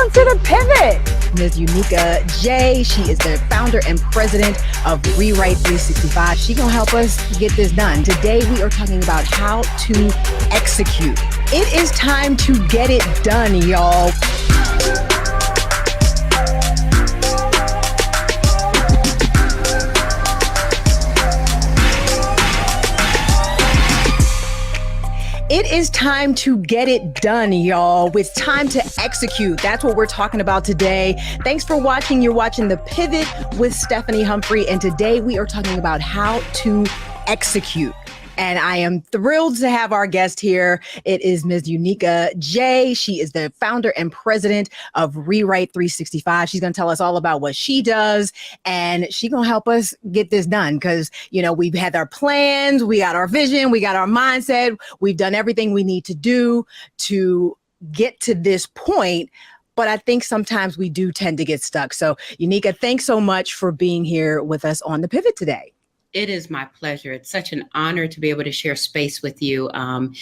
Welcome to the Pivot. Ms. Unica J, she is the founder and president of Rewrite 365. She gonna help us get this done. Today we are talking about how to execute. It is time to get it done, y'all. It is time to get it done, y'all. It's time to execute. That's what we're talking about today. Thanks for watching. You're watching The Pivot with Stephanie Humphrey. And today we are talking about how to execute. And I am thrilled to have our guest here. It is Ms. Unica J. She is the founder and president of Rewrite 365. She's going to tell us all about what she does, and she's going to help us get this done because, you know, we've had our plans, we got our vision, we got our mindset, we've done everything we need to do to get to this point. But I think sometimes we do tend to get stuck. So, Unica, thanks so much for being here with us on The Pivot today. It is my pleasure. It's such an honor to be able to share space with you and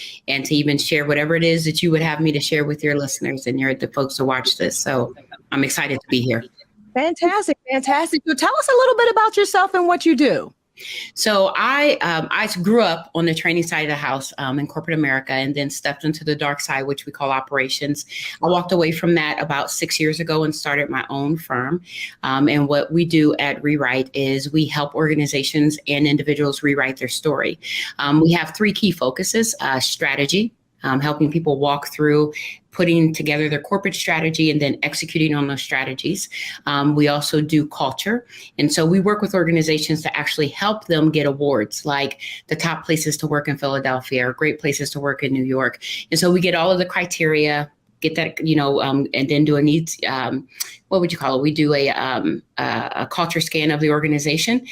to even share whatever it is that you would have me to share with your listeners and the folks to watch this. So I'm excited to be here. Fantastic. Fantastic. So tell us a little bit about yourself and what you do. So I grew up on the training side of the house in corporate America and then stepped into the dark side, which we call operations. I walked away from that about 6 years ago and started my own firm. And what we do at Rewrite is we help organizations and individuals rewrite their story. We have three key focuses: strategy, helping people walk through putting together their corporate strategy and then executing on those strategies. We also do culture. And so we work with organizations to actually help them get awards like the top places to work in Philadelphia or great places to work in New York. And so we get all of the criteria, get that, and then do a needs, what would you call it? We do a culture scan of the organization,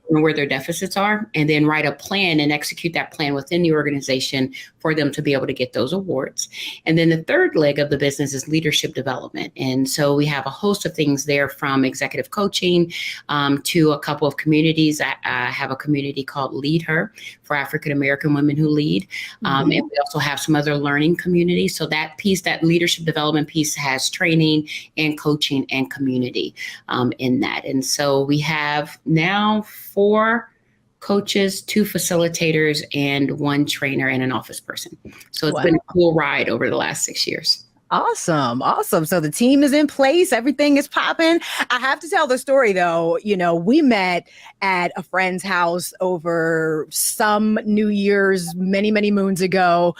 where their deficits are, and then write a plan and execute that plan within the organization for them to be able to get those awards. And then the third leg of the business is leadership development. And so we have a host of things there, from executive coaching to a couple of communities. I have a community called Lead Her for African-American women who lead. And we also have some other learning communities. So that piece, that leadership development piece, has training and coaching and community in that. And so we have now 4 coaches, 2 facilitators, and 1 trainer and an office person. So it's been a cool ride over the last 6 years. Awesome. Awesome. So the team is in place. Everything is popping. I have to tell the story, though. You know, we met at a friend's house over some New Year's many, many moons ago,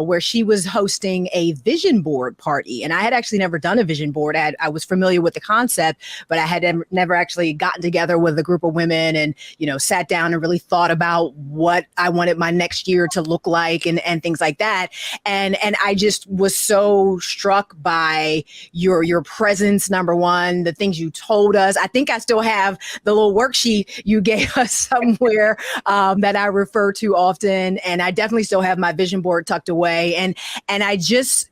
where she was hosting a vision board party. And I had actually never done a vision board. I was familiar with the concept, but I had never actually gotten together with a group of women and, sat down and really thought about what I wanted my next year to look like and things like that. And I just was so struck by your presence, number one, the things you told us. I think I still have the little worksheet you gave us somewhere that I refer to often. And I definitely still have my vision board tucked away. And I just,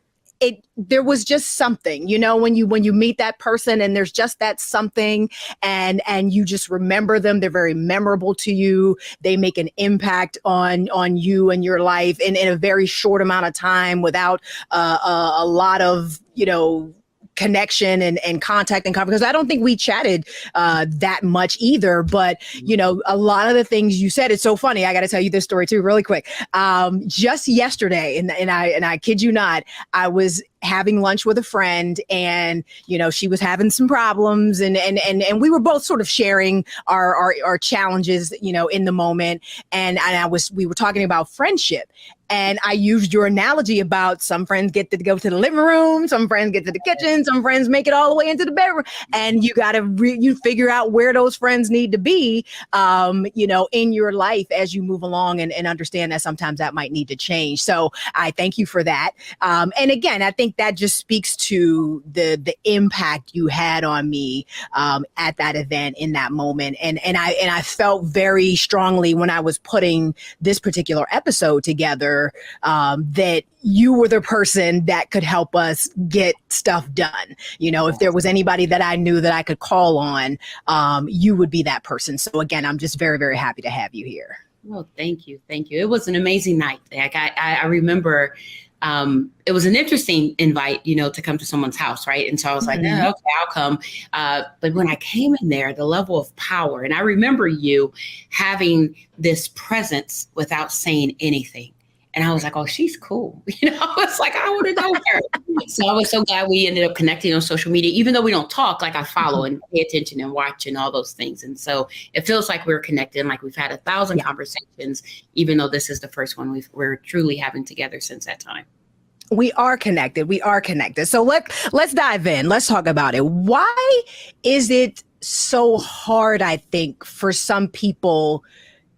there was just something, when you meet that person and there's just that something and you just remember them. They're very memorable to you. They make an impact on you and your life in a very short amount of time without a lot of, connection and contact and conversation. Because I don't think we chatted that much either. But, a lot of the things you said, it's so funny. I got to tell you this story too, really quick. Just yesterday, and I kid you not, I was having lunch with a friend and, she was having some problems and we were both sort of sharing our challenges, in the moment. And we were talking about friendship. And I used your analogy about some friends get to go to the living room, some friends get to the kitchen, some friends make it all the way into the bedroom. And you got to you figure out where those friends need to be, in your life as you move along and understand that sometimes that might need to change. So I thank you for that. And again, I think that just speaks to the impact you had on me at that event in that moment. And I felt very strongly when I was putting this particular episode together that you were the person that could help us get stuff done. If there was anybody that I knew that I could call on, you would be that person. So again, I'm just very, very happy to have you here. Well, thank you. Thank you. It was an amazing night. I remember it was an interesting invite, to come to someone's house, right? And so I was like, okay, I'll come. But when I came in there, the level of power, and I remember you having this presence without saying anything. And I was like, oh, she's cool. I was like, I want to know her. So I was so glad we ended up connecting on social media, even though we don't talk, like I follow and pay attention and watch and all those things. And so it feels like we're connected and like we've had 1,000 conversations, even though this is the first one we're truly having together since that time. We are connected. We are connected. So let's dive in. Let's talk about it. Why is it so hard, I think, for some people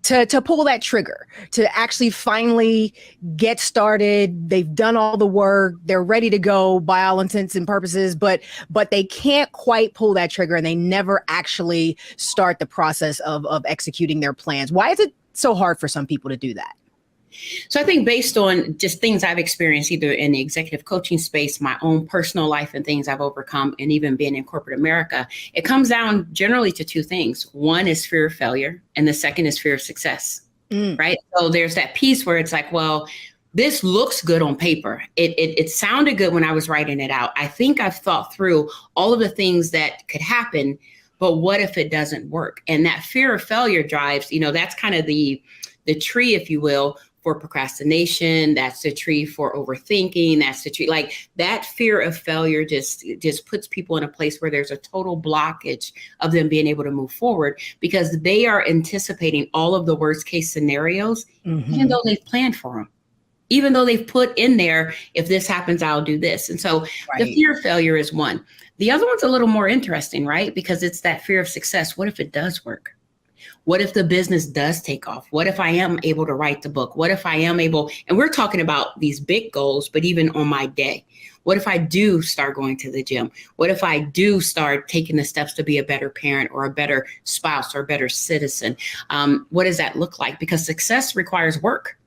to pull that trigger, to actually finally get started? They've done all the work. They're ready to go by all intents and purposes, but they can't quite pull that trigger, and they never actually start the process of executing their plans. Why is it so hard for some people to do that? So I think based on just things I've experienced either in the executive coaching space, my own personal life and things I've overcome, and even being in corporate America, it comes down generally to two things. One is fear of failure, and the second is fear of success, right? So there's that piece where it's like, well, this looks good on paper. It sounded good when I was writing it out. I think I've thought through all of the things that could happen, but what if it doesn't work? And that fear of failure drives, that's kind of the tree, if you will, for procrastination. That's the tree for overthinking. That's the tree. Like that fear of failure just puts people in a place where there's a total blockage of them being able to move forward, because they are anticipating all of the worst case scenarios, even though they've planned for them, even though they've put in there, if this happens, I'll do this. And so the fear of failure is one. The other one's a little more interesting, right? Because it's that fear of success. What if it does work? What if the business does take off? What if I am able to write the book? What if I am able, and we're talking about these big goals, but even on my day, what if I do start going to the gym? What if I do start taking the steps to be a better parent or a better spouse or a better citizen? What does that look like? Because success requires work.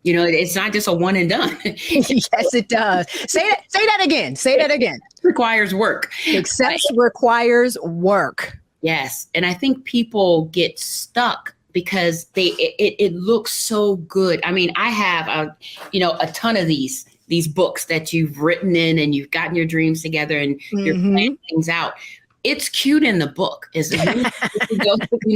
It's not just a one and done. Yes, it does. Say that again. Say that again. It requires work. Success requires work. Yes. And I think people get stuck because it looks so good. I mean, I have a ton of these books that you've written in, and you've gotten your dreams together and you're planning things out. It's cute in the book. If you go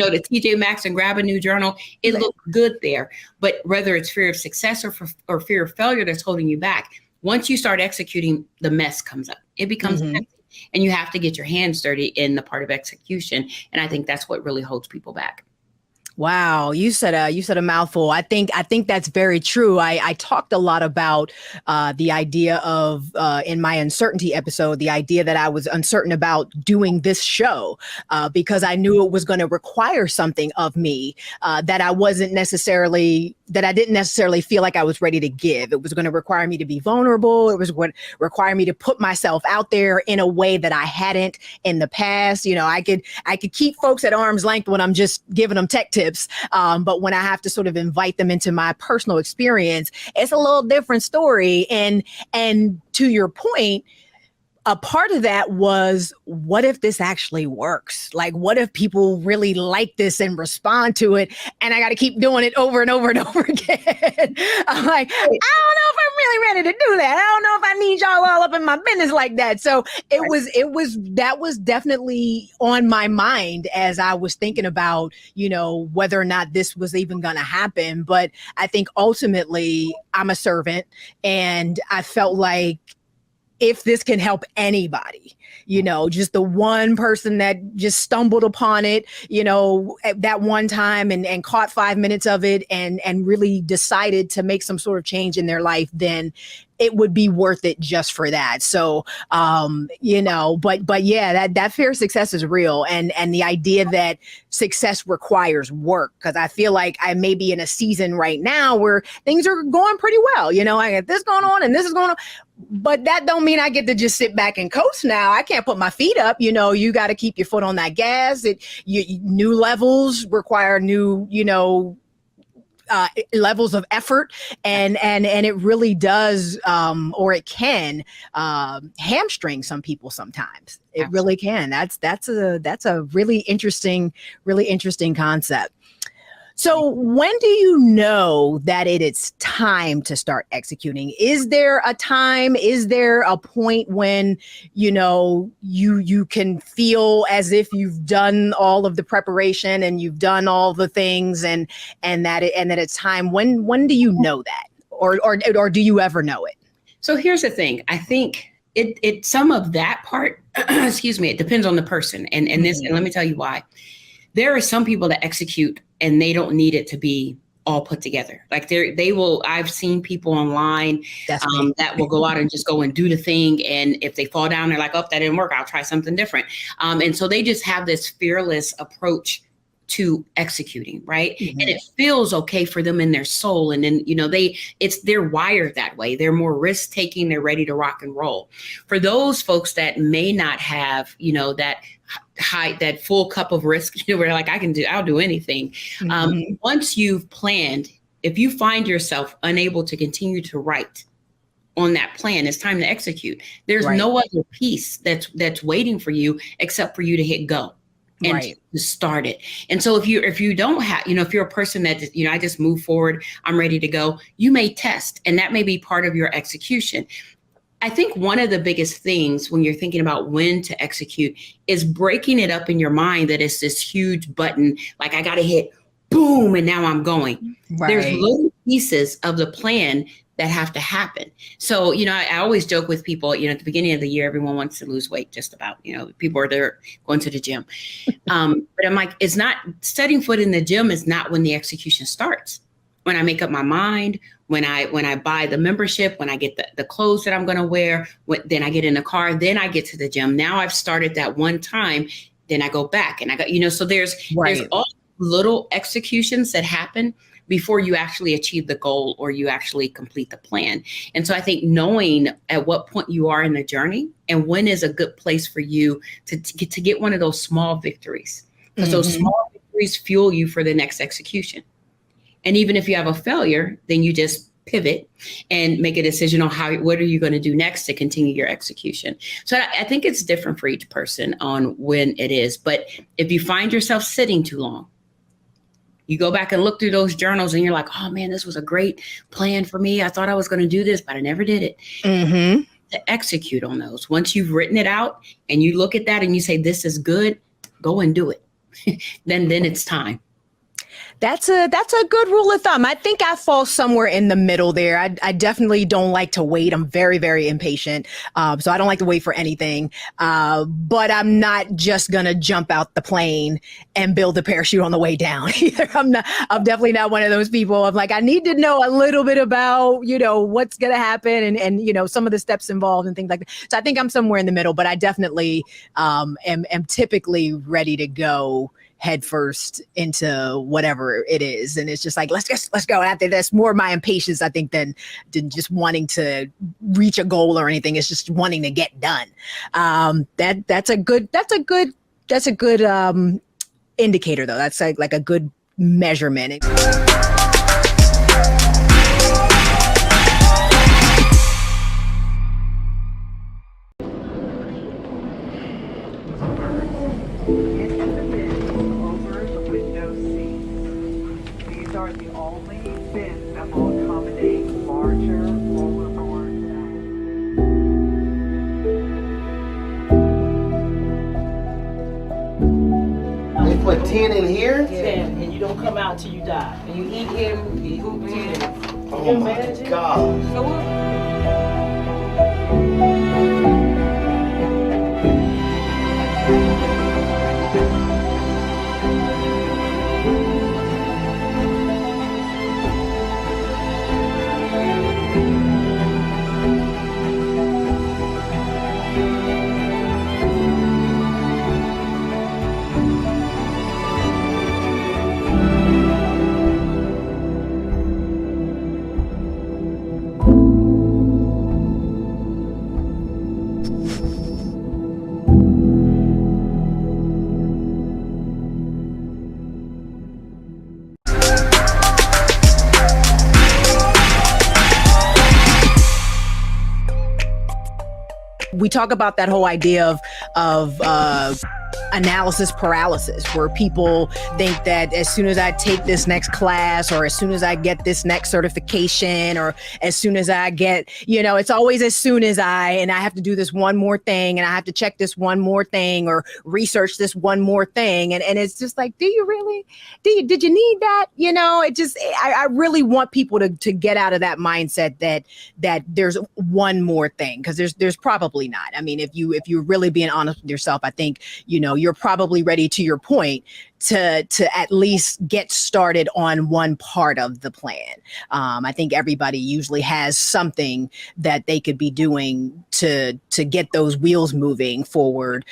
to TJ Maxx and grab a new journal, it looks good there. But whether it's fear of success or fear of failure that's holding you back, once you start executing, the mess comes up. It becomes messy. And you have to get your hands dirty in the part of execution. And I think that's what really holds people back. Wow, you said a mouthful. I think that's very true. I talked a lot about the idea of in my uncertainty episode, the idea that I was uncertain about doing this show because I knew it was going to require something of me that I didn't necessarily feel like I was ready to give. It was going to require me to be vulnerable. It was going to require me to put myself out there in a way that I hadn't in the past. I could keep folks at arm's length when I'm just giving them tech tips. But when I have to sort of invite them into my personal experience, it's a little different story. And to your point, a part of that was, what if this actually works? Like, what if people really like this and respond to it? And I got to keep doing it over and over and over again. I'm like, I don't know if I'm really ready to do that. I don't know if I need y'all all up in my business like that. So that was definitely on my mind as I was thinking about, whether or not this was even going to happen. But I think ultimately I'm a servant, and I felt like, if this can help anybody, just the one person that just stumbled upon it, at that one time and caught 5 minutes of it and really decided to make some sort of change in their life, then it would be worth it just for that. So, but yeah, that fear of success is real. And the idea that success requires work, because I feel like I may be in a season right now where things are going pretty well. I got this going on and this is going on, but that don't mean I get to just sit back and coast now. I can't put my feet up. You got to keep your foot on that gas. New levels require new, levels of effort, and it really does, or it can hamstring some people sometimes. It really can. That's a really interesting concept. So when do you know that it is time to start executing? Is there a time? Is there a point when, you can feel as if you've done all of the preparation and you've done all the things and that it's time? When do you know that? Or do you ever know it? So here's the thing. I think it some of that part, excuse me, it depends on the person. And this, and let me tell you why. There are some people that execute and they don't need it to be all put together. Like I've seen people online that will go out and just go and do the thing. And if they fall down, they're like, oh, that didn't work, I'll try something different. And so they just have this fearless approach to executing, right? Mm-hmm. And it feels okay for them in their soul. And then, they're wired that way. They're more risk taking. They're ready to rock and roll. For those folks that may not have, that full cup of risk, where like, I'll do anything. Mm-hmm. Once you've planned, if you find yourself unable to continue to write on that plan, it's time to execute. There's no other piece that's waiting for you except for you to hit go. And to start it. And so if you don't have, if you're a person that, I just move forward, I'm ready to go, you may test, and that may be part of your execution. I think one of the biggest things when you're thinking about when to execute is breaking it up in your mind that it's this huge button, like I got to hit boom, and now I'm going. Right. There's little pieces of the plan that have to happen. So, I always joke with people, at the beginning of the year, everyone wants to lose weight, just about, people are there going to the gym. But I'm like, it's not, setting foot in the gym is not when the execution starts. When I make up my mind, when I buy the membership, when I get the clothes that I'm going to wear, then I get in the car, then I get to the gym. Now I've started that one time, then I go back and I go, so there's all little executions that happen before you actually achieve the goal or you actually complete the plan. And so I think knowing at what point you are in the journey and when is a good place for you to get one of those small victories, because those small victories fuel you for the next execution. And even if you have a failure, then you just pivot and make a decision on what are you going to do next to continue your execution. So I think it's different for each person on when it is. But if you find yourself sitting too long, you go back and look through those journals and you're like, oh man, this was a great plan for me. I thought I was going to do this, but I never did it. Mm-hmm. To execute on those. Once you've written it out and you look at that and you say, this is good, go and do it. then it's time. That's a good rule of thumb. I think I fall somewhere in the middle there. I definitely don't like to wait. I'm very, very impatient. So I don't like to wait for anything. But I'm not just going to jump out the plane and build a parachute on the way down either. I'm definitely not one of those people. I'm like, I need to know a little bit about, what's going to happen and, some of the steps involved and things like that. So I think I'm somewhere in the middle, but I definitely am typically ready to go head first into whatever it is. And it's just like, let's go. After that's more my impatience, I think, than just wanting to reach a goal or anything. It's just wanting to get done. That's a good indicator though. That's like a good measurement. Put 10 in here? 10, and you don't come out till you die. And you eat him, you eat 10. Oh my God. We talk about that whole idea of analysis paralysis, where people think that as soon as I take this next class, or as soon as I get this next certification, or as soon as I get, it's always as soon as and I have to do this one more thing, and I have to check this one more thing, or research this one more thing. And it's just like, do you really, did you need that? I really want people to get out of that mindset that there's one more thing, because there's probably not. I mean, if you're really being honest with yourself, I think, you're probably ready, to your point, to at least get started on one part of the plan. I think everybody usually has something that they could be doing to get those wheels moving forward,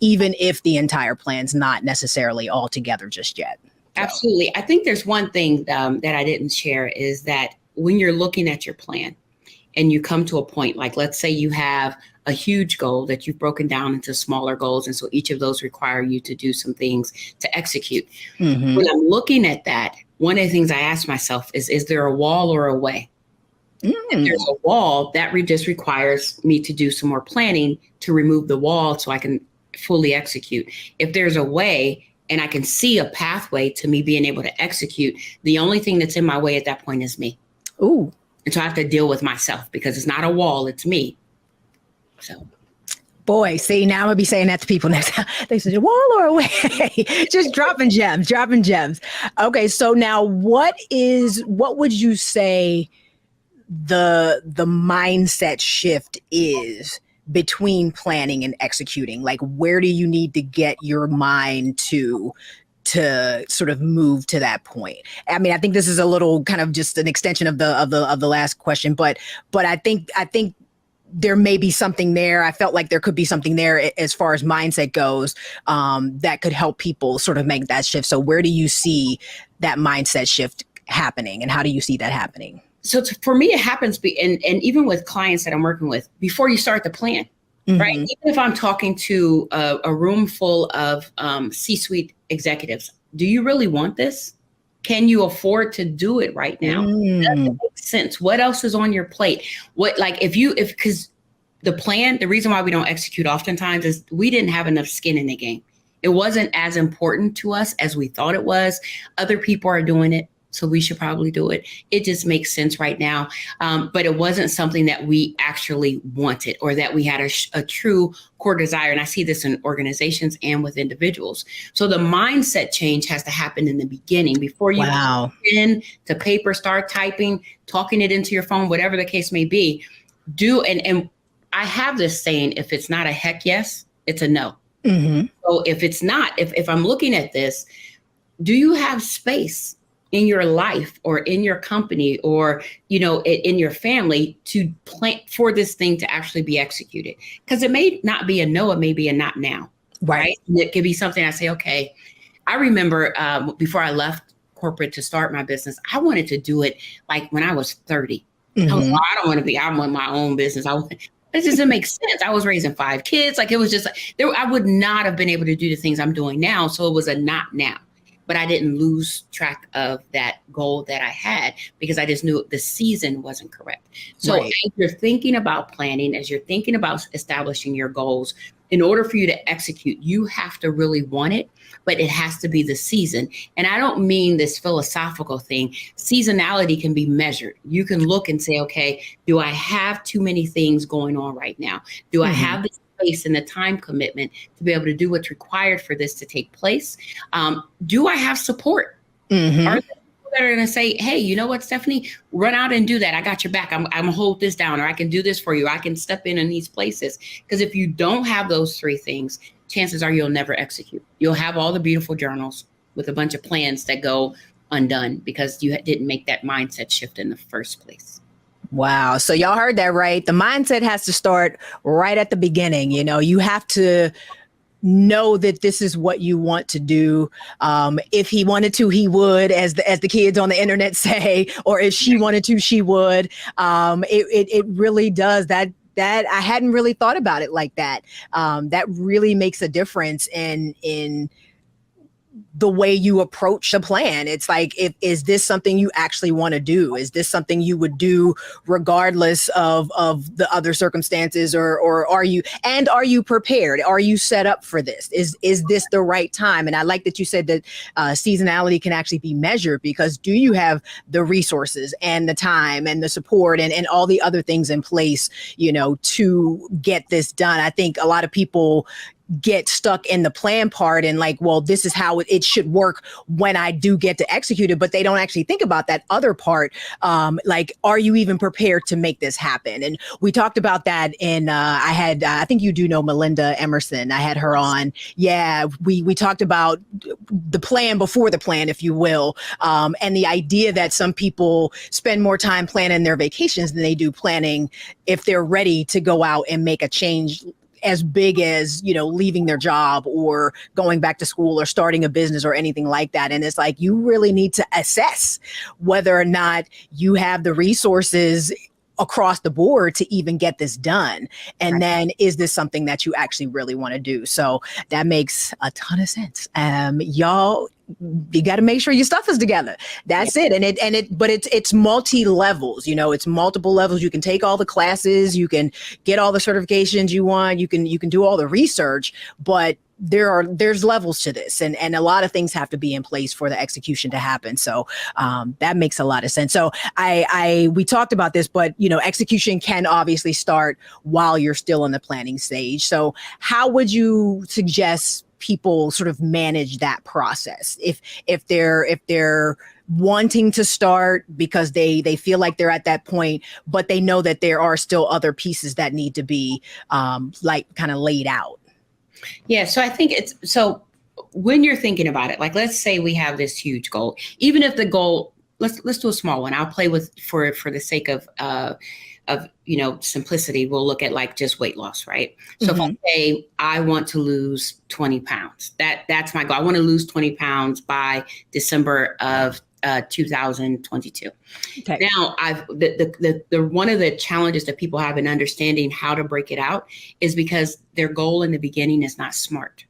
even if the entire plan's not necessarily all together just yet. So. Absolutely. I think there's one thing that I didn't share, is that when you're looking at your plan and you come to a point, like let's say you have a huge goal that you've broken down into smaller goals. And so each of those require you to do some things to execute. Mm-hmm. When I'm looking at that, one of the things I ask myself is there a wall or a way? If there's a wall, that just requires me to do some more planning to remove the wall so I can fully execute. If there's a way and I can see a pathway to me being able to execute, the only thing that's in my way at that point is me. Ooh. And so I have to deal with myself, because it's not a wall, it's me. So, boy, see, now I'm gonna be saying that to people next time. They said, a wall or a way? Just dropping gems. Okay, so now what would you say the mindset shift is between planning and executing? Like, where do you need to get your mind to sort of move to that point? I mean, I think this is a little kind of just an extension of the last question, but I think there may be something there. I felt like there could be something there as far as mindset goes, that could help people sort of make that shift. So where do you see that mindset shift happening, and how do you see that happening? So for me, it happens, and even with clients that I'm working with, before you start the plan, mm-hmm. right? Even if I'm talking to a room full of C-suite executives, do you really want this? Can you afford to do it right now? Does it make sense? What else is on your plate? Because the plan, the reason why we don't execute oftentimes is we didn't have enough skin in the game. It wasn't as important to us as we thought it was. Other people are doing it, so we should probably do it. It just makes sense right now. But it wasn't something that we actually wanted, or that we had a true core desire. And I see this in organizations and with individuals. So the mindset change has to happen in the beginning, before you put pen to paper, start typing, talking it into your phone, whatever the case may be. And I have this saying, if it's not a heck yes, it's a no. Mm-hmm. So if it's not, if I'm looking at this, do you have space in your life or in your company or, in your family to plan for this thing to actually be executed? Because it may not be a no, it may be a not now. Right. And it could be something I say, okay, I remember before I left corporate to start my business, I wanted to do it like when I was 30. Mm-hmm. I want my own business. It just didn't make sense. I was raising 5 kids. Like, it was just I would not have been able to do the things I'm doing now. So it was a not now. But I didn't lose track of that goal that I had, because I just knew the season wasn't correct. So as you're thinking about planning, as you're thinking about establishing your goals, in order for you to execute, you have to really want it, but it has to be the season. And I don't mean this philosophical thing. Seasonality can be measured. You can look and say, okay, do I have too many things going on right now? Do I have the space and the time commitment to be able to do what's required for this to take place? Do I have support? Mm-hmm. Are there people that are going to say, hey, you know what, Stephanie, run out and do that. I got your back. I'm going to hold this down, or I can do this for you. I can step in these places. Because if you don't have those 3 things, chances are you'll never execute. You'll have all the beautiful journals with a bunch of plans that go undone because you didn't make that mindset shift in the first place. Wow. So y'all heard that, right? The mindset has to start right at the beginning. You have to know that this is what you want to do. If he wanted to, he would, as the kids on the internet say, or if she wanted to, she would. It really does that. I hadn't really thought about it like that. That really makes a difference in the way you approach a plan. It's like, is this something you actually want to do? Is this something you would do regardless of the other circumstances, or are you prepared? Are you set up for this? Is this the right time? And I like that you said that seasonality can actually be measured, because do you have the resources and the time and the support and all the other things in place, to get this done? I think a lot of people get stuck in the plan part and like, well, this is how it should work when I do get to execute it, but they don't actually think about that other part. Like, are you even prepared to make this happen? And we talked about that in, I think you do know Melinda Emerson. I had her on. Yeah. We talked about the plan before the plan, if you will. And the idea that some people spend more time planning their vacations than they do planning if they're ready to go out and make a change as big as, leaving their job or going back to school or starting a business or anything like that. And it's like, you really need to assess whether or not you have the resources across the board to even get this done. And then, is this something that you actually really want to do? So that makes a ton of sense. Y'all, you got to make sure your stuff is together. That's it. But it's multi levels, it's multiple levels. You can take all the classes, you can get all the certifications you want, you can do all the research, but there's levels to this, and a lot of things have to be in place for the execution to happen. So that makes a lot of sense. So we talked about this, but execution can obviously start while you're still in the planning stage. So how would you suggest people sort of manage that process if they're wanting to start because they feel like they're at that point, but they know that there are still other pieces that need to be like kind of laid out? Yeah. So I think so when you're thinking about it, like, let's say we have this huge goal, even if the goal, let's do a small one. I'll play with, for the sake of simplicity, we'll look at like just weight loss, right? So if I say I want to lose 20 pounds, that's my goal. I want to lose 20 pounds by December of 2022. Okay. Now, the one of the challenges that people have in understanding how to break it out is because their goal in the beginning is not smart.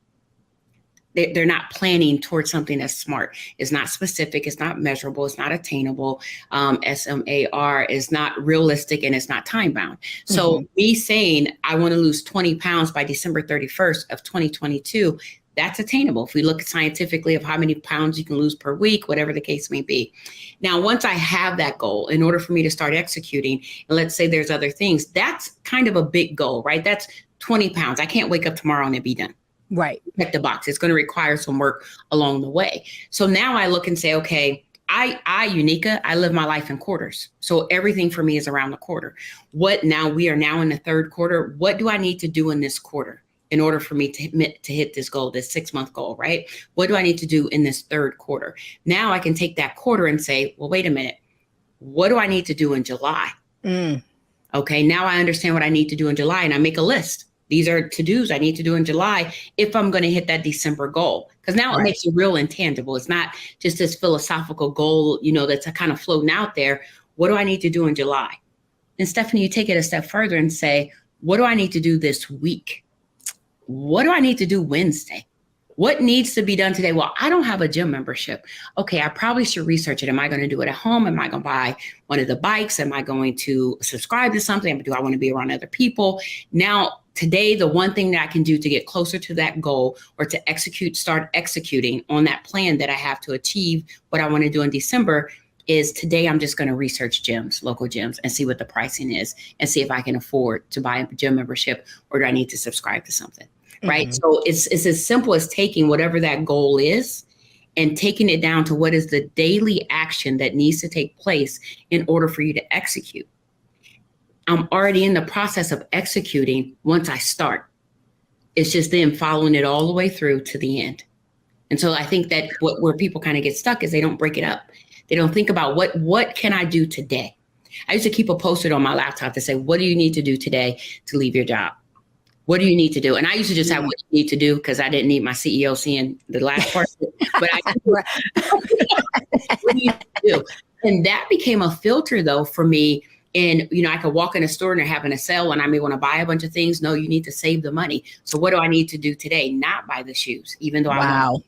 They're not planning towards something that's smart. It's not specific. It's not measurable. It's not attainable. SMAR is not realistic, and it's not time bound. So me saying I want to lose 20 pounds by December 31st of 2022, that's attainable. If we look scientifically of how many pounds you can lose per week, whatever the case may be. Now, once I have that goal, in order for me to start executing, and let's say there's other things, that's kind of a big goal, right? That's 20 pounds. I can't wake up tomorrow and it be done. Right. Check the box. It's going to require some work along the way. So now I look and say, okay, Unica, I live my life in quarters. So everything for me is around the quarter. We are now in the third quarter. What do I need to do in this quarter in order for me to hit this goal, this 6-month goal, right? What do I need to do in this third quarter? Now I can take that quarter and say, well, wait a minute. What do I need to do in July? Okay, now I understand what I need to do in July, and I make a list. These are to-dos I need to do in July if I'm going to hit that December goal. Because now it makes it real and tangible. It's not just this philosophical goal, that's kind of floating out there. What do I need to do in July? And Stephanie, you take it a step further and say, what do I need to do this week? What do I need to do Wednesday? What needs to be done today? Well, I don't have a gym membership. Okay, I probably should research it. Am I going to do it at home? Am I going to buy one of the bikes? Am I going to subscribe to something? Do I want to be around other people? Now, today, the one thing that I can do to get closer to that goal or to start executing on that plan that I have to achieve what I want to do in December is today I'm just going to research gyms, local gyms, and see what the pricing is and see if I can afford to buy a gym membership, or do I need to subscribe to something, right? So it's as simple as taking whatever that goal is and taking it down to what is the daily action that needs to take place in order for you to execute. I'm already in the process of executing once I start. It's just then following it all the way through to the end. And so I think that where people kind of get stuck is they don't break it up. They don't think about what can I do today? I used to keep a Post-it on my laptop to say, what do you need to do today to leave your job? What do you need to do? And I used to just have what you need to do because I didn't need my CEO seeing the last part. But what do you need to do? And that became a filter, though, for me. And, I could walk in a store and they're having a sale and I may want to buy a bunch of things. No, you need to save the money. So what do I need to do today? Not buy the shoes, even though I want.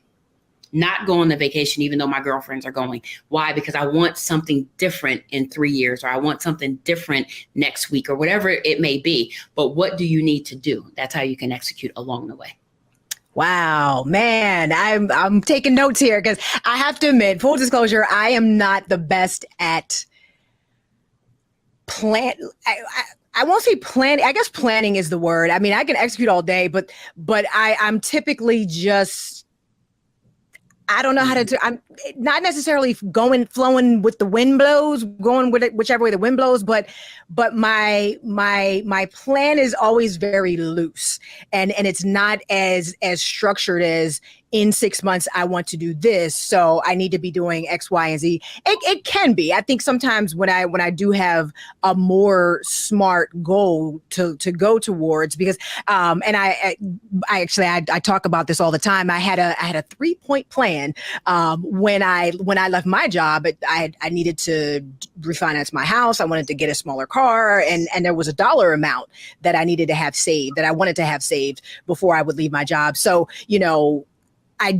not go on the vacation, even though my girlfriends are going. Why? Because I want something different in 3 years, or I want something different next week, or whatever it may be. But what do you need to do? That's how you can execute along the way. Wow, man, I'm taking notes here because I have to admit, full disclosure, I am not the best at plan. I won't say planning. I guess planning is the word. I mean, I can execute all day, but I'm typically just, I don't know how to do. I'm not necessarily flowing with the wind blows, going with it, whichever way the wind blows. But my plan is always very loose, and it's not as structured as in 6 months I want to do this, so I need to be doing X, Y, and Z. It can be. I think sometimes when I do have a more smart goal to go towards, because and I actually talk about this all the time. I had a 3-point plan when I left my job. I needed to refinance my house. I wanted to get a smaller car, and there was a dollar amount that I needed to have saved, that I wanted to have saved before I would leave my job. So, I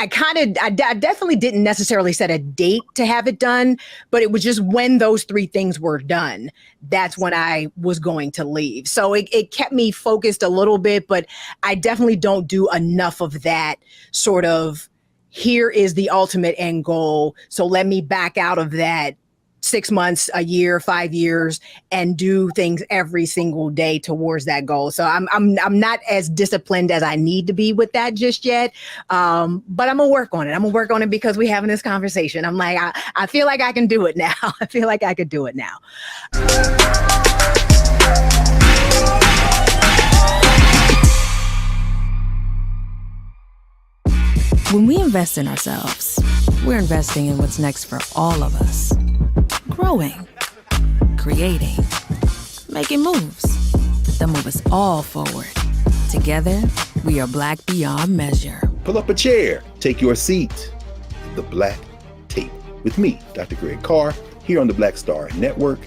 definitely didn't necessarily set a date to have it done, but it was just when those 3 things were done, that's when I was going to leave. So it kept me focused a little bit, but I definitely don't do enough of that sort of, here is the ultimate end goal, so let me back out of that 6 months, a year, 5 years, and do things every single day towards that goal. So I'm not as disciplined as I need to be with that just yet. But I'm gonna work on it. I'm gonna work on it because we're having this conversation. I'm like, I feel like I can do it now. I feel like I could do it now. When we invest in ourselves, we're investing in what's next for all of us. Growing, creating, making moves that move us all forward. Together, we are Black beyond measure. Pull up a chair, take your seat. The Black Tape with me, Dr. Greg Carr, here on the Black Star Network.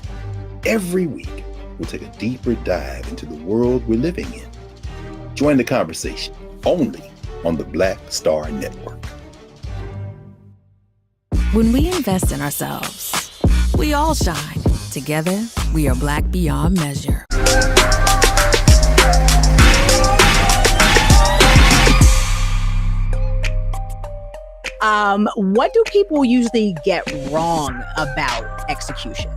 Every week, we'll take a deeper dive into the world we're living in. Join the conversation only on the Black Star Network. When we invest in ourselves, we all shine. Together, we are Black beyond measure. What do people usually get wrong about execution?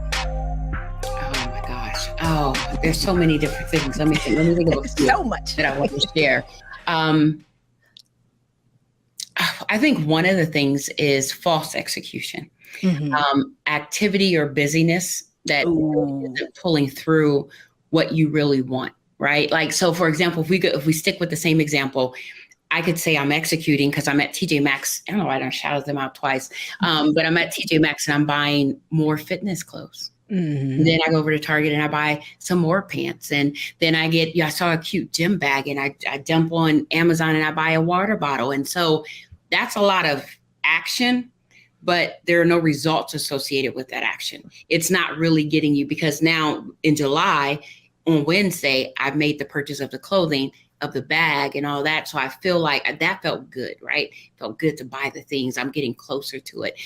Oh my gosh. Oh, there's so many different things. Let me think of a few So much that I want to share. I think one of the things is false execution. Mm-hmm. Activity or busyness that isn't pulling through what you really want, right? Like, so for example, if we stick with the same example, I could say I'm executing because I'm at TJ Maxx. I don't know why I don't shout them out twice, but I'm at TJ Maxx and I'm buying more fitness clothes. Mm-hmm. Then I go over to Target and I buy some more pants. And then I saw a cute gym bag and I dump on Amazon and I buy a water bottle. And so that's a lot of action, but there are no results associated with that action. It's not really getting you, because now in July, on Wednesday, I've made the purchase of the clothing, of the bag and all that. So I feel like that felt good, right? Felt good to buy the things. I'm getting closer to it.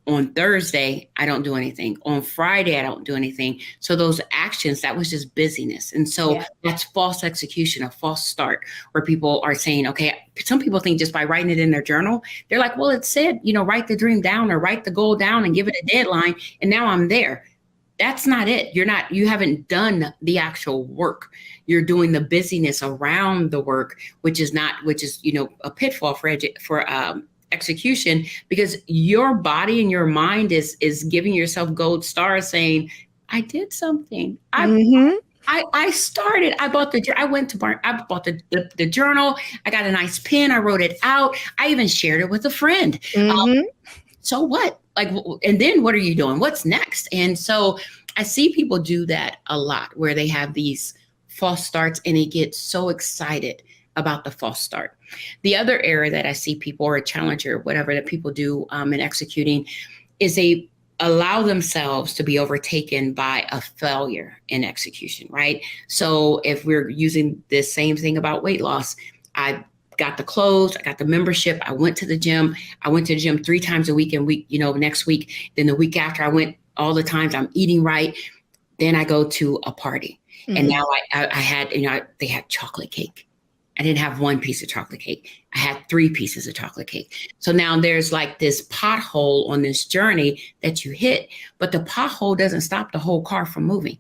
On Thursday, I don't do anything. On Friday, I don't do anything. So those actions, that was just busyness. And so that's false execution, a false start, where people are saying, okay, some people think just by writing it in their journal, they're like, well, it said, write the dream down or write the goal down and give it a deadline. And now I'm there. That's not it. You haven't done the actual work. You're doing the busyness around the work, which is a pitfall for execution, because your body and your mind is giving yourself gold stars saying, I did something. I started. I bought the journal. I got a nice pen. I wrote it out. I even shared it with a friend. So what? And then what are you doing? What's next? And so I see people do that a lot, where they have these false starts and they get so excited about the false start. The other area that I see people, or a challenge or whatever that people do in executing, is they allow themselves to be overtaken by a failure in execution, right? So if we're using this same thing about weight loss, I got the clothes, I got the membership. I went to the gym. I went to the gym 3 times a week and next week, then the week after I went all the times. I'm eating right. Then I go to a party. And now I had, they had chocolate cake. I didn't have 1 piece of chocolate cake. I had 3 pieces of chocolate cake. So now there's like this pothole on this journey that you hit, but the pothole doesn't stop the whole car from moving,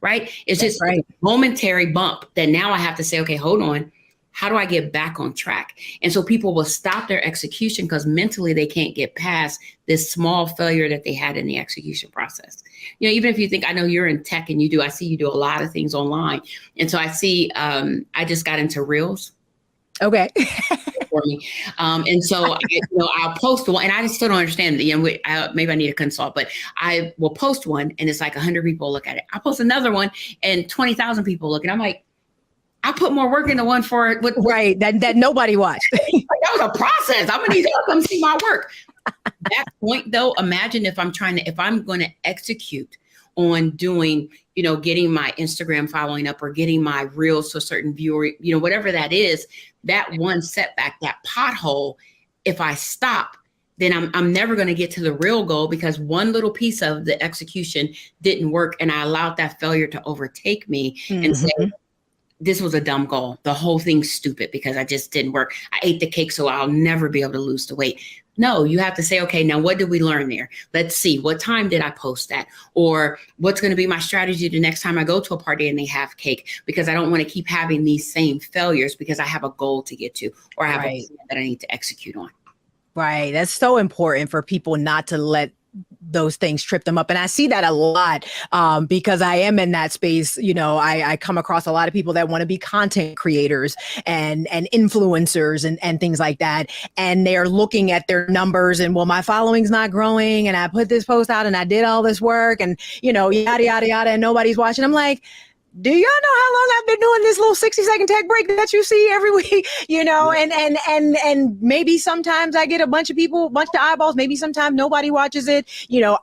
right? It's just a momentary bump that now I have to say, okay, hold on. How do I get back on track? And so people will stop their execution because mentally they can't get past this small failure that they had in the execution process. Even if you think, I know you're in tech and I see you do a lot of things online. And so I see, I just got into Reels. Okay. For me. And so, I'll post one and I just still don't understand. Maybe I need to consult, but I will post one and it's like 100 people look at it. I'll post another one and 20,000 people look. And I'm like, I put more work into one for it. That nobody watched. That was a process. I'm gonna need y'all to come see my work. That point though, imagine if I'm going to execute on doing, getting my Instagram following up or getting my Reels to a certain viewer, whatever that is, that one setback, that pothole, if I stop, then I'm never going to get to the real goal because one little piece of the execution didn't work. And I allowed that failure to overtake me and say, this was a dumb goal. The whole thing's stupid because I just didn't work. I ate the cake, so I'll never be able to lose the weight. No, you have to say, okay, now what did we learn there? Let's see, what time did I post that? Or what's going to be my strategy the next time I go to a party and they have cake? Because I don't want to keep having these same failures because I have a goal to get to or I have a plan that I need to execute on. Right. That's so important for people not to let those things trip them up. And I see that a lot because I am in that space. I come across a lot of people that want to be content creators and influencers and things like that. And they're looking at their numbers and, well, my following's not growing and I put this post out and I did all this work and, yada, yada, yada, and nobody's watching. I'm like, do y'all know how long I've been doing this little 60-second tech break that you see every week? And maybe sometimes I get a bunch of eyeballs. Maybe sometimes nobody watches it.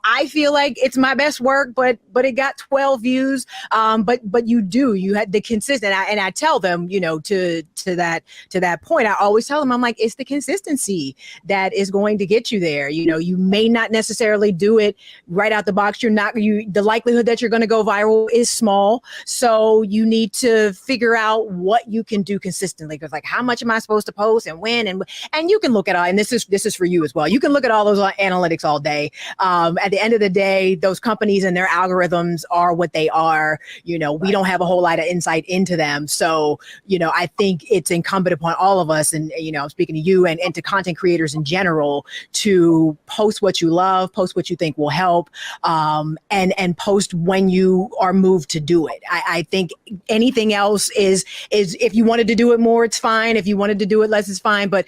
I feel like it's my best work, but it got 12 views. But you had the consistent, and I tell them, to that point, I always tell them, I'm like, it's the consistency that is going to get you there. You may not necessarily do it right out the box. The likelihood that you're going to go viral is small. So you need to figure out what you can do consistently. Because how much am I supposed to post and when? And you can look at all, and this is for you as well. You can look at all those analytics all day. At the end of the day, those companies and their algorithms are what they are. We don't have a whole lot of insight into them. So, I think it's incumbent upon all of us, and, I'm speaking to you and to content creators in general, to post what you love, post what you think will help, and post when you are moved to do it. I think anything else is if you wanted to do it more, it's fine. If you wanted to do it less, it's fine. But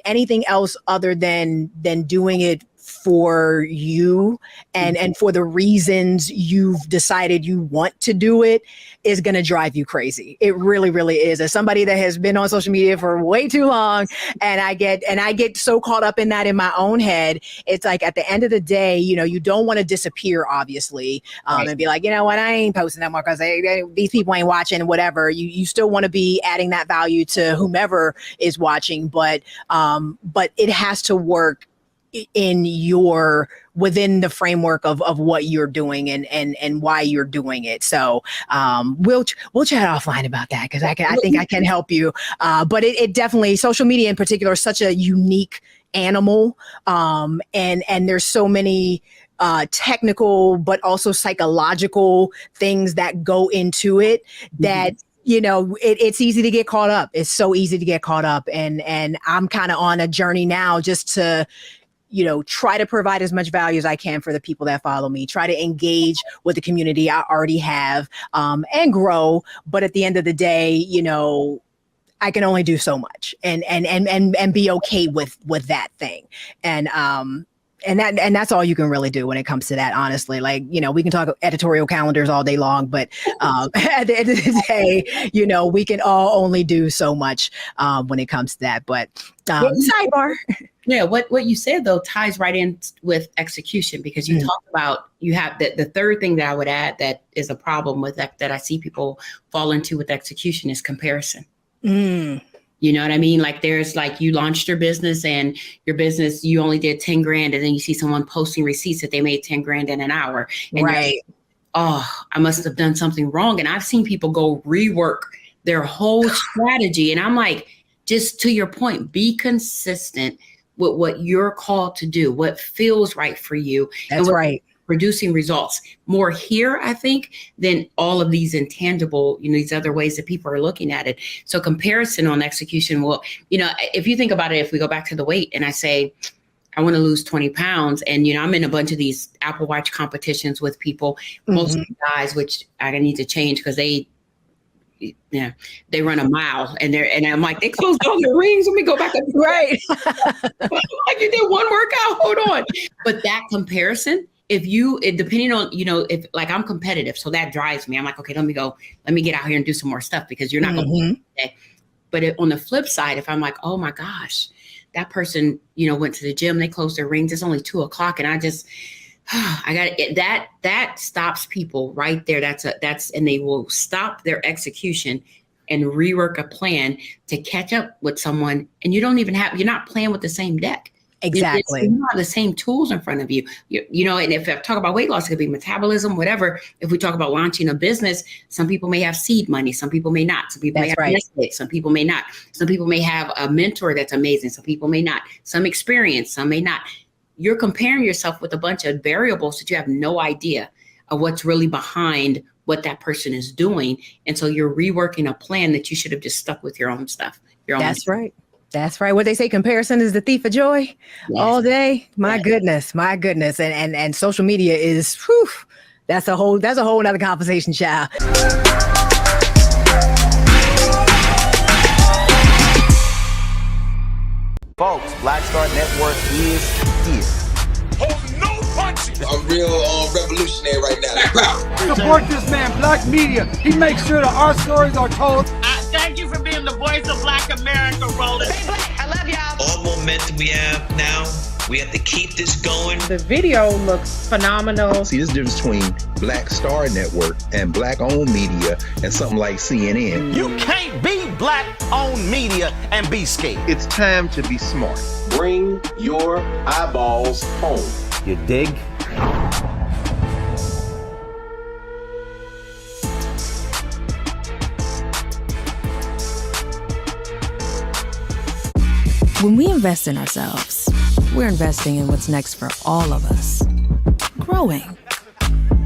anything else other than doing it for you and for the reasons you've decided you want to do it is going to drive you crazy. It really, really is. As somebody that has been on social media for way too long, and I get so caught up in that in my own head, it's like at the end of the day, you don't want to disappear, obviously, and be like, you know what, I ain't posting that more because these people ain't watching, whatever. You still want to be adding that value to whomever is watching, but it has to work within the framework of what you're doing and why you're doing it. So we'll chat offline about that because I think I can help you. But it definitely, social media in particular, is such a unique animal, and there's so many technical but also psychological things that go into it that it's easy to get caught up. It's so easy to get caught up, and I'm kind of on a journey now just to try to provide as much value as I can for the people that follow me, try to engage with the community I already have, and grow. But at the end of the day, I can only do so much and be okay with that thing. And that's all you can really do when it comes to that, honestly. We can talk editorial calendars all day long, but at the end of the day, we can all only do so much when it comes to that. But sidebar. Yeah, what you said though ties right in with execution, because you talk about, you have the third thing that I would add that is a problem with that I see people fall into with execution is comparison. You know what I mean? Like there's like you launched your business and your business, you only did 10 grand. And then you see someone posting receipts that they made 10 grand in an hour. And right. Oh, I must have done something wrong. And I've seen people go rework their whole strategy. And I'm like, just to your point, be consistent with what you're called to do, what feels right for you. That's right. Producing results more here, I think, than all of these intangible, these other ways that people are looking at it. So comparison on execution will, if you think about it, if we go back to the weight and I say, I want to lose 20 pounds. And, I'm in a bunch of these Apple Watch competitions with people, mostly guys, which I need to change because they run a mile and I'm like, they closed all their rings. Let me go back up. Right. Like you did one workout, hold on. But that comparison, depending on, if like I'm competitive, so that drives me. I'm like, okay, let me get out here and do some more stuff because you're not going to today. But on the flip side, if I'm like, oh my gosh, that person, went to the gym, they closed their rings. It's only 2:00. And I just, I got it. That stops people right there. And they will stop their execution and rework a plan to catch up with someone. And you're not playing with the same deck. Exactly. You don't have the same tools in front of you. And if I talk about weight loss, it could be metabolism, whatever. If we talk about launching a business, some people may have seed money. Some people may not. Some people may have Netflix. Some people may not. Some people may have a mentor that's amazing. Some people may not. Some experience, some may not. You're comparing yourself with a bunch of variables that you have no idea of what's really behind what that person is doing. And so you're reworking a plan that you should have just stuck with your own stuff. That's right. That's right. What they say, comparison is the thief of joy all day. My goodness. And social media is, that's a whole nother conversation, child. Folks, Black Star Network is here. Hold no punches. I'm real revolutionary right now. Support this man, Black Media. He makes sure that our stories are told. Thank you for being the voice of Black America, Roland. Stay black. I love y'all. All momentum we have now, we have to keep this going. The video looks phenomenal. See, this difference between Black Star Network and Black-owned media and something like CNN. You can't be Black-owned media and be scared. It's time to be smart. Bring your eyeballs home. You dig? When we invest in ourselves, we're investing in what's next for all of us. Growing,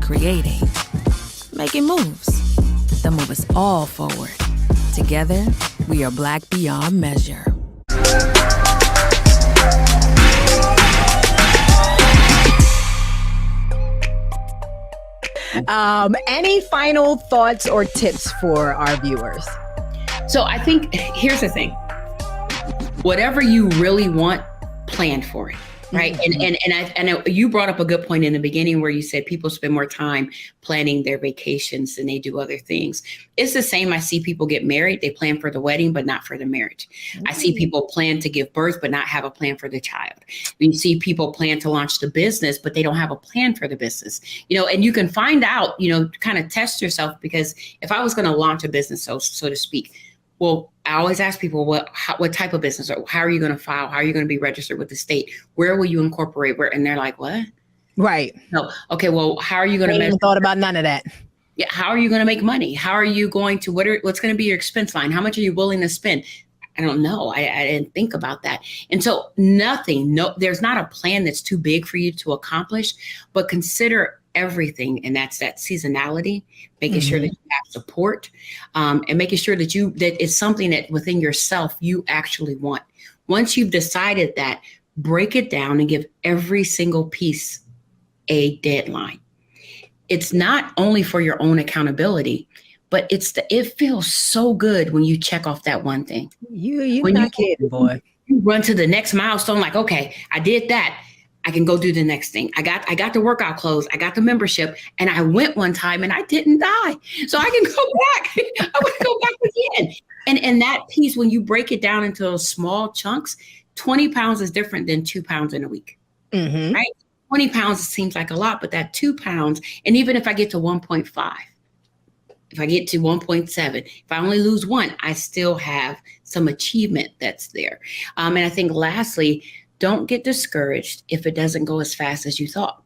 creating, making moves that move us all forward. Together, we are Black beyond measure. Any final thoughts or tips for our viewers? So I think here's the thing. Whatever you really want, plan for it, right? Mm-hmm. And you brought up a good point in the beginning where you said people spend more time planning their vacations than they do other things. It's the same. I see people get married, they plan for the wedding, but not for the marriage. Mm-hmm. I see people plan to give birth, but not have a plan for the child. You see people plan to launch the business, but they don't have a plan for the business. And you can find out, kind of test yourself, because if I was going to launch a business, so to speak, well, I always ask people, what type of business, or how are you going to file? How are you going to be registered with the state? Where will you incorporate? Where? And they're like, what? Right. No. Okay. Well, how are you going to? I haven't thought about none of that. Yeah. How are you going to make money? How are you going to? What's going to be your expense line? How much are you willing to spend? I don't know. I didn't think about that. And so there's not a plan that's too big for you to accomplish, but consider everything. And that's that seasonality, making sure that you have support, and making sure that it's something that within yourself you actually want. Once you've decided that, break it down and give every single piece a deadline. It's not only for your own accountability, but it feels so good when you check off that one thing. You're not kidding, boy. You run to the next milestone, like, okay, I did that. I can go do the next thing. I got the workout clothes. I got the membership, and I went one time and I didn't die. So I can go back. I want to go back again. And that piece, when you break it down into those small chunks, 20 pounds is different than 2 pounds in a week, right? 20 pounds seems like a lot, but that 2 pounds, and even if I get to 1.5, If I get to 1.7, if I only lose one, I still have some achievement that's there. And I think lastly, don't get discouraged if it doesn't go as fast as you thought.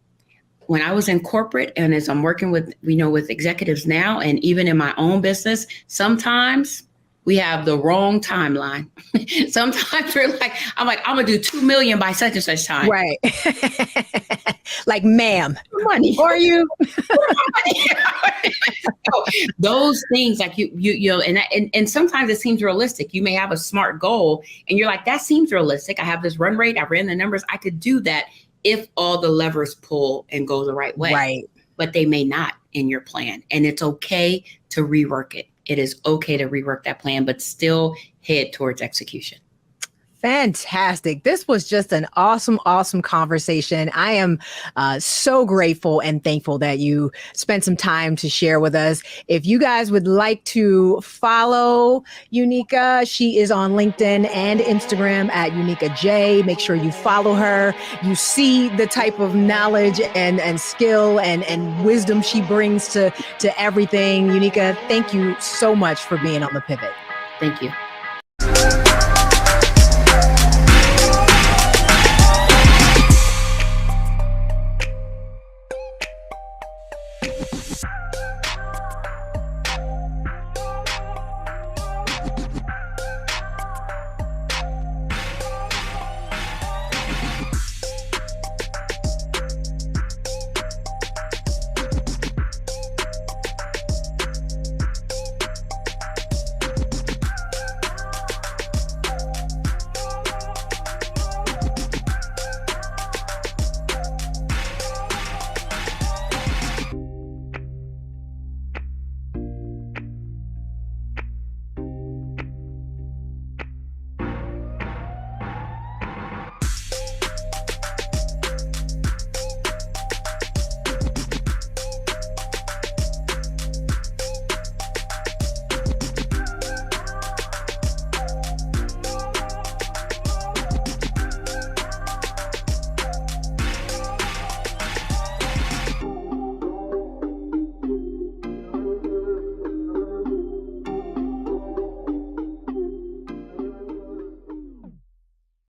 When I was in corporate and as I'm working with, with executives now, and even in my own business, sometimes we have the wrong timeline. Sometimes I'm gonna do 2 million by such and such time. Right. Like, ma'am, money. Are you? So those things, like and sometimes it seems realistic. You may have a SMART goal and you're like, that seems realistic. I have this run rate. I ran the numbers. I could do that if all the levers pull and go the right way. Right. But they may not in your plan. And it's okay to rework it. It is okay to rework that plan, but still head towards execution. Fantastic. This was just an awesome, awesome conversation. I am so grateful and thankful that you spent some time to share with us. If you guys would like to follow Unica, she is on LinkedIn and Instagram at Unica J. Make sure you follow her. You see the type of knowledge and skill and wisdom she brings to everything. Unica, thank you so much for being on The Pivot. Thank you.